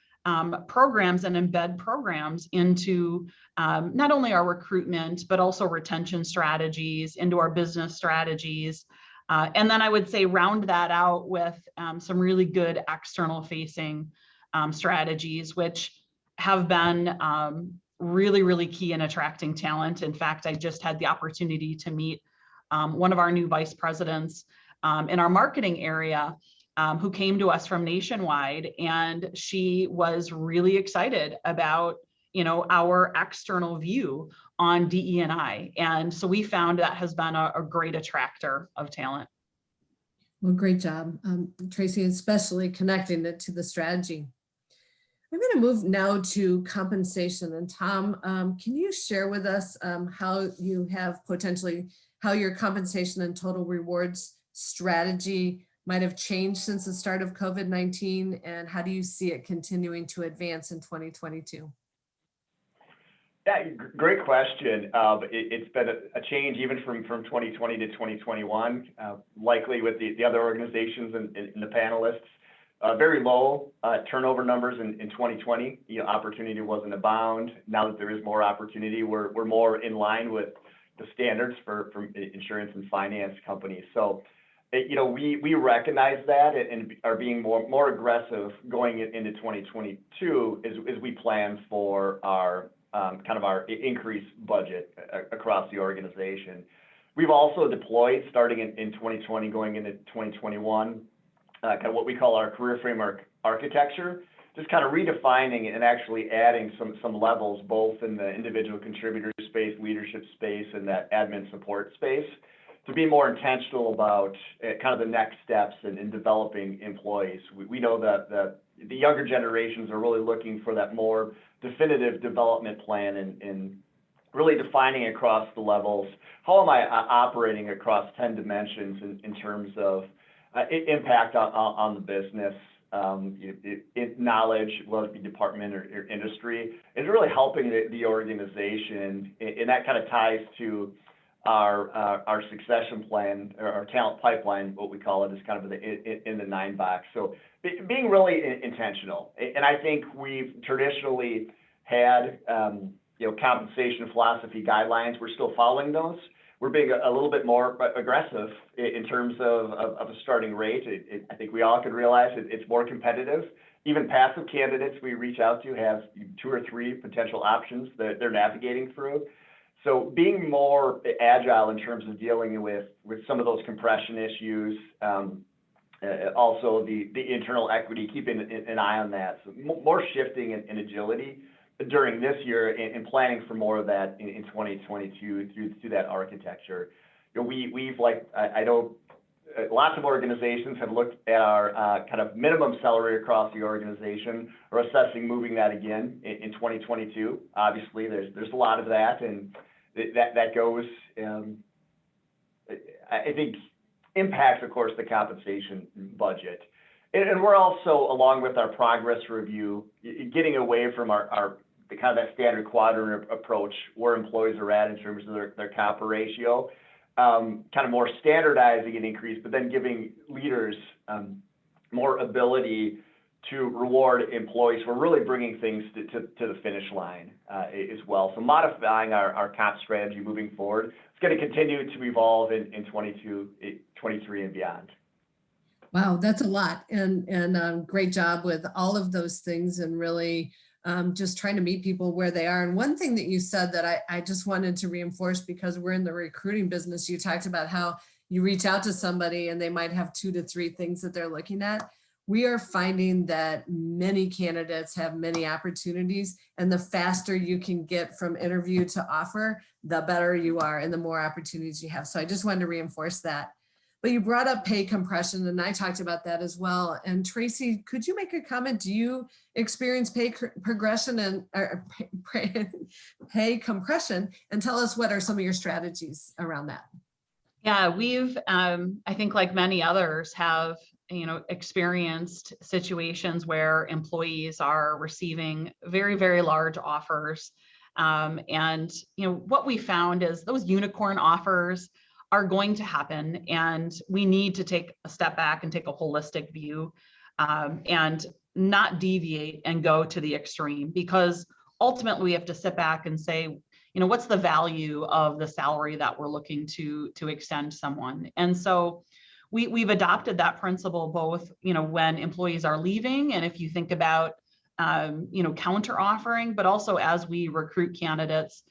programs and embed programs into not only our recruitment, but also retention strategies, into our business strategies. And then I would say round that out with some really good external facing strategies, which have been really, really key in attracting talent. In fact, I just had the opportunity to meet one of our new vice presidents in our marketing area who came to us from Nationwide, and she was really excited about, you know, our external view on DE&I. And so we found that has been a great attractor of talent. Well, great job, Tracy, especially connecting it to the strategy. I'm going to move now to compensation. And Tom, can you share with us how you have potentially, how your compensation and total rewards strategy might have changed since the start of COVID-19, and how do you see it continuing to advance in 2022? Yeah, great question. It's been a change even from 2020 to 2021, likely with the other organizations and the panelists. Very low turnover numbers in 2020. You know, opportunity wasn't abound. Now that there is more opportunity, we're more in line with the standards for insurance and finance companies. So, you know, we recognize that and are being more aggressive going into 2022 as we plan for our kind of our increased budget across the organization. We've also deployed, starting in 2020, going into 2021, kind of what we call our career framework architecture, just kind of redefining and actually adding some levels, both in the individual contributor space, leadership space, and that admin support space, to be more intentional about kind of the next steps in developing employees. We know that the younger generations are really looking for that more definitive development plan and really defining across the levels, how am I operating across 10 dimensions in terms of impact on the business, knowledge, whether it be department or industry, is really helping the organization. And that kind of ties to our succession plan, or our talent pipeline, what we call it, is kind of in the 9 box. So being really intentional. And I think we've traditionally had, you know, compensation philosophy guidelines. We're still following those. We're being a little bit more aggressive in terms of a starting rate. I think we all can realize it's more competitive. Even passive candidates we reach out to have 2 or 3 potential options that they're navigating through. So being more agile in terms of dealing with some of those compression issues, also the internal equity, keeping an eye on that. So more shifting and agility during this year and planning for more of that in 2022 through that architecture. You know, we've like, I know lots of organizations have looked at our kind of minimum salary across the organization, or assessing moving that again in 2022. Obviously, there's a lot of that, and that goes, I think, impacts, of course, the compensation budget. And we're also, along with our progress review, getting away from our kind of that standard quadrant approach where employees are at in terms of their comp ratio, kind of more standardizing an increase, but then giving leaders more ability to reward employees. We're really bringing things to the finish line as well. So modifying our comp strategy moving forward. It's going to continue to evolve in 22, 23 and beyond. Wow, that's a lot. And great job with all of those things, and really just trying to meet people where they are. And one thing that you said that I just wanted to reinforce, because we're in the recruiting business, you talked about how you reach out to somebody and they might have 2 to 3 things that they're looking at. We are finding that many candidates have many opportunities, and the faster you can get from interview to offer, the better you are and the more opportunities you have. So I just wanted to reinforce that. But you brought up pay compression, and I talked about that as well. And Tracy, could you make a comment? Do you experience pay progression and pay compression? And tell us what are some of your strategies around that? Yeah, we've, I think like many others have, experienced situations where employees are receiving very, very large offers. And, what we found is those unicorn offers are going to happen, and we need to take a step back and take a holistic view, and not deviate and go to the extreme, because ultimately we have to sit back and say, what's the value of the salary that we're looking to extend someone? And so we've adopted that principle both, when employees are leaving, and if you think about, counter offering, but also as we recruit candidates,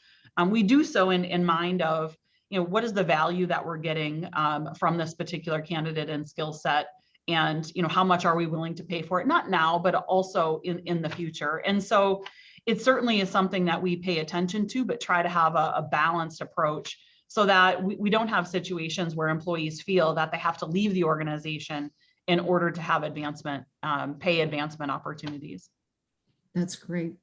we do so in mind of, what is the value that we're getting from this particular candidate and skill set, and how much are we willing to pay for it? Not now, but also in the future. And so it certainly is something that we pay attention to, but try to have a balanced approach so that we don't have situations where employees feel that they have to leave the organization in order to have advancement, pay advancement opportunities. That's great.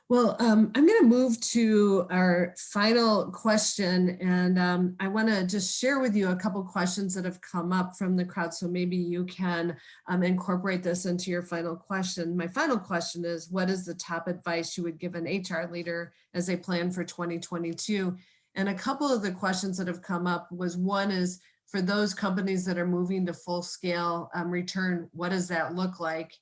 Well, I'm going to move to our final question, and I want to just share with you a couple questions that have come up from the crowd, so maybe you can incorporate this into your final question. My final question is, what is the top advice you would give an HR leader as they plan for 2022? And a couple of the questions that have come up was, one is, for those companies that are moving to full scale return, what does that look like?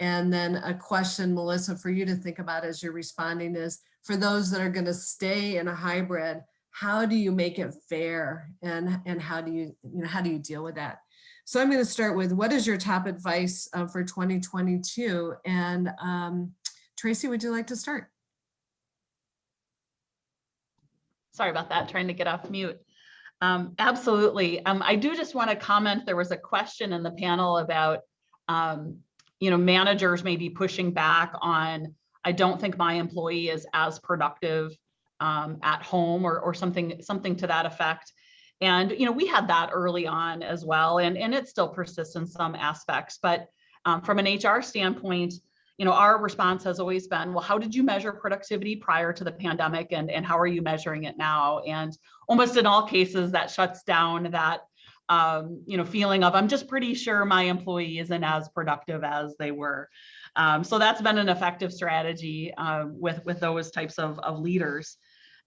And then a question, Melissa, for you to think about as you're responding is, for those that are going to stay in a hybrid, how do you make it fair, and how do you deal with that? So I'm going to start with, what is your top advice for 2022? And Tracy, would you like to start? Sorry about that, trying to get off mute. Absolutely. I do just want to comment, there was a question in the panel about managers may be pushing back on, I don't think my employee is as productive at home, or something to that effect. And, we had that early on as well, and it still persists in some aspects. But from an HR standpoint, our response has always been, well, how did you measure productivity prior to the pandemic, and how are you measuring it now? And almost in all cases, that shuts down that feeling of, I'm just pretty sure my employee isn't as productive as they were. So that's been an effective strategy with those types of leaders.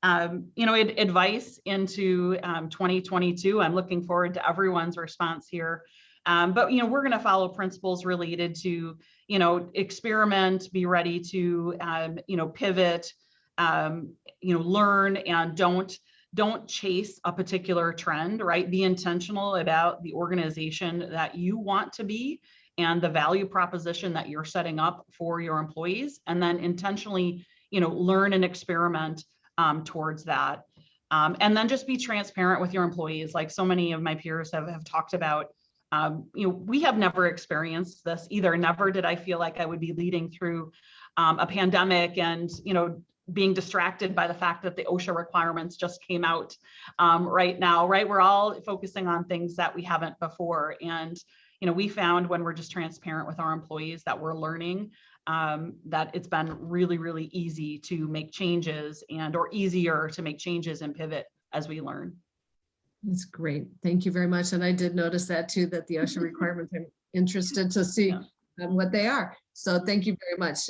Advice into 2022, I'm looking forward to everyone's response here. But, we're going to follow principles related to, experiment, be ready to, pivot, learn, and don't chase a particular trend, right? Be intentional about the organization that you want to be and the value proposition that you're setting up for your employees, and then intentionally, learn and experiment towards that. And then just be transparent with your employees. Like so many of my peers have talked about, we have never experienced this either. Never did I feel like I would be leading through a pandemic and, being distracted by the fact that the OSHA requirements just came out right now, right? We're all focusing on things that we haven't before. And, we found when we're just transparent with our employees that we're learning, that it's been really, really easy to make changes or easier to make changes and pivot as we learn. That's great. Thank you very much. And I did notice that too, that the OSHA requirements, I'm interested to see what they are. So thank you very much.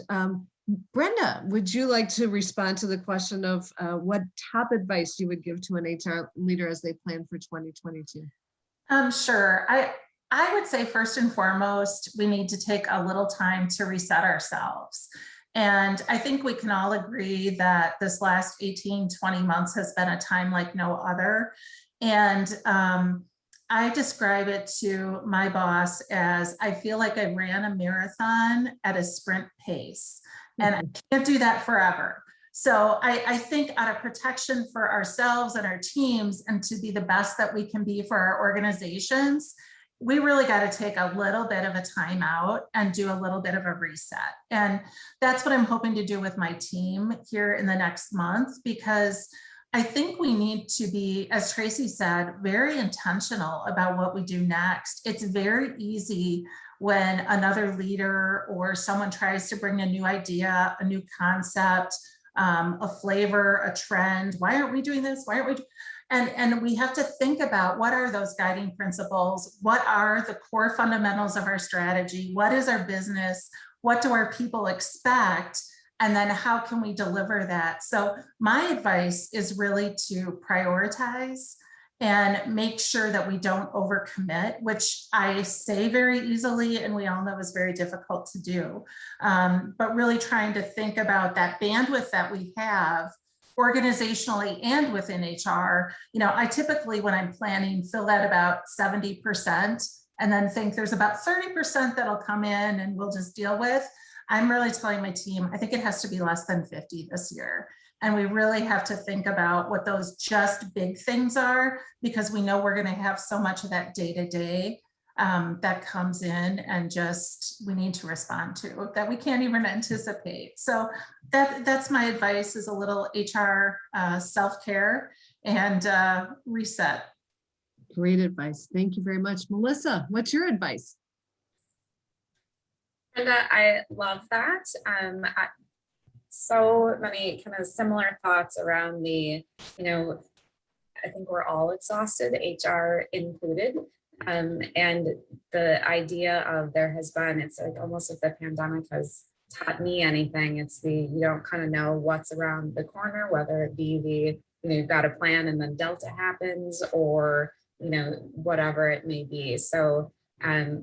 Brenda, would you like to respond to the question of what top advice you would give to an HR leader as they plan for 2022? Sure. I would say first and foremost, we need to take a little time to reset ourselves. And I think we can all agree that this last 18, 20 months has been a time like no other. And I describe it to my boss as, I feel like I ran a marathon at a sprint pace, and I can't do that forever. So I think out of protection for ourselves and our teams, and to be the best that we can be for our organizations, we really got to take a little bit of a time out and do a little bit of a reset. And that's what I'm hoping to do with my team here in the next month, because I think we need to be, as Tracy said, very intentional about what we do next. It's very easy when another leader or someone tries to bring a new idea, a new concept, a flavor, a trend. Why aren't we doing this? Why aren't we? And we have to think about what are those guiding principles? What are the core fundamentals of our strategy? What is our business? What do our people expect? And then how can we deliver that? So my advice is really to prioritize and make sure that we don't overcommit, which I say very easily, and we all know is very difficult to do. But really trying to think about that bandwidth that we have organizationally and within HR. I typically, when I'm planning, fill that about 70% and then think there's about 30% that'll come in and we'll just deal with. I'm really telling my team, I think it has to be less than 50 this year. And we really have to think about what those just big things are, because we know we're going to have so much of that day to day that comes in and just we need to respond to that we can't even anticipate. So that's my advice, is a little HR self-care and reset. Great advice. Thank you very much. Melissa, what's your advice? Brenda, I love that. So many kind of similar thoughts around the, I think we're all exhausted, HR included. And the idea of it's like almost if the pandemic has taught me anything, it's you don't kind of know what's around the corner, whether it be you've got a plan and then Delta happens, or, whatever it may be. So I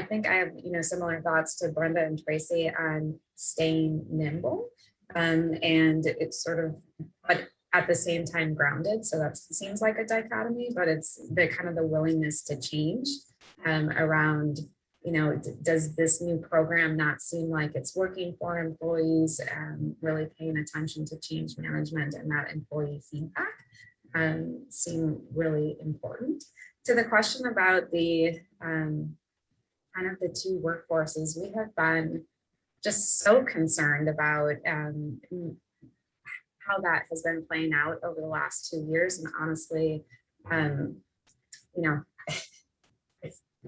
think I have, similar thoughts to Brenda and Tracy on staying nimble, and it's sort of, but at the same time grounded. So that seems like a dichotomy, but it's the kind of the willingness to change around, does this new program not seem like it's working for employees, really paying attention to change management and that employee feedback seem really important. To the question about the kind of the two workforces, we have been just so concerned about how that has been playing out over the last 2 years. And honestly,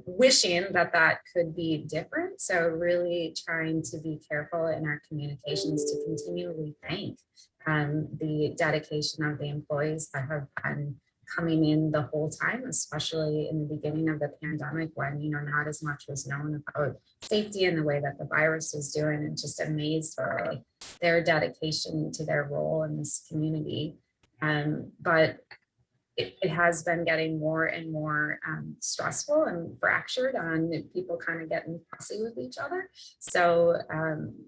wishing that could be different. So really trying to be careful in our communications to continually thank the dedication of the employees that have been coming in the whole time, especially in the beginning of the pandemic when, not as much was known about safety and the way that the virus was doing, and just amazed by their dedication to their role in this community. But it has been getting more and more stressful and fractured on people kind of getting fussy with each other. So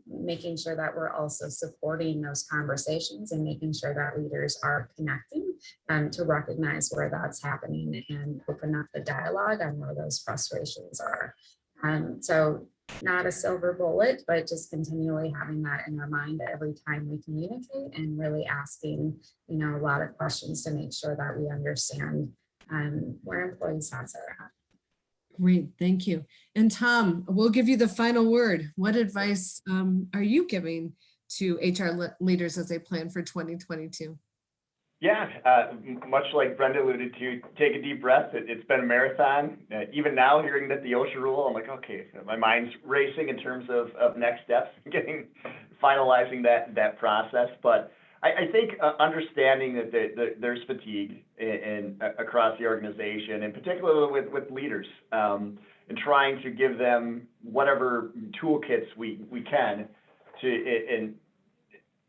making sure that we're also supporting those conversations and making sure that leaders are connecting to recognize where that's happening and open up the dialogue on where those frustrations are. So not a silver bullet, but just continually having that in our mind every time we communicate, and really asking, a lot of questions to make sure that we understand where employees' thoughts are at. Great, thank you. And Tom, we'll give you the final word. What advice are you giving to HR leaders as they plan for 2022? Yeah, much like Brenda alluded to, take a deep breath. It's been a marathon. Even now, hearing that the OSHA rule, I'm like, okay, my mind's racing in terms of next steps, finalizing that process. But I think understanding that there's fatigue across the organization, and particularly with leaders, and trying to give them whatever toolkits we can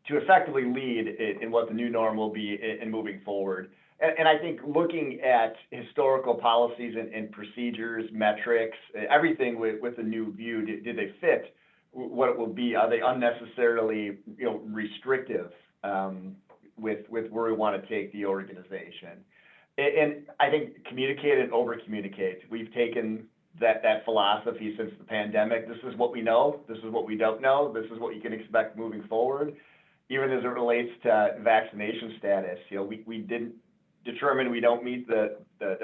to effectively lead in what the new norm will be in moving forward. And I think looking at historical policies and procedures, metrics, everything with a new view, did they fit what it will be? Are they unnecessarily restrictive with where we want to take the organization? And I think communicate and over communicate. We've taken that philosophy since the pandemic. This is what we know. This is what we don't know. This is what you can expect moving forward. Even as it relates to vaccination status, we didn't determine we don't meet the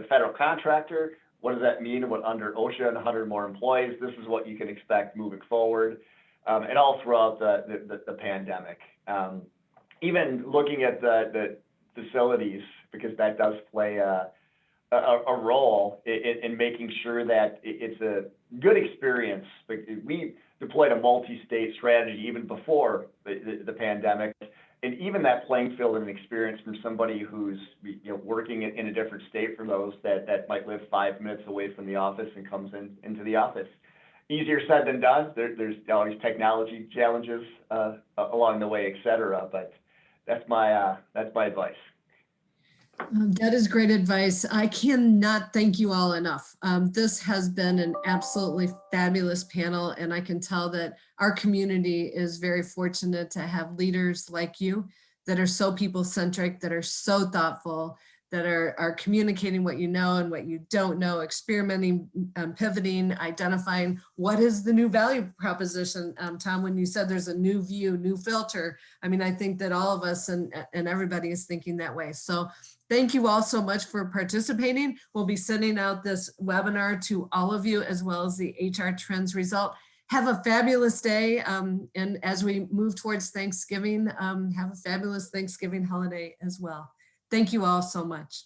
federal contractor. What does that mean? What under OSHA and 100 more employees? This is what you can expect moving forward, and all throughout the pandemic. Even looking at the facilities, because that does play a role in making sure that it's a good experience. We deployed a multi-state strategy even before the pandemic, and even that playing field and experience from somebody who's working in a different state from those that might live 5 minutes away from the office and comes into the office. Easier said than done. There's always technology challenges along the way, et cetera. But that's my advice. That is great advice. I cannot thank you all enough. This has been an absolutely fabulous panel, and I can tell that our community is very fortunate to have leaders like you that are so people-centric, that are so thoughtful, that are communicating what you know and what you don't know, experimenting, pivoting, identifying what is the new value proposition. Tom, when you said there's a new view, new filter, I mean, I think that all of us and everybody is thinking that way. So thank you all so much for participating. We'll be sending out this webinar to all of you, as well as the HR Trends result. Have a fabulous day. And as we move towards Thanksgiving, have a fabulous Thanksgiving holiday as well. Thank you all so much.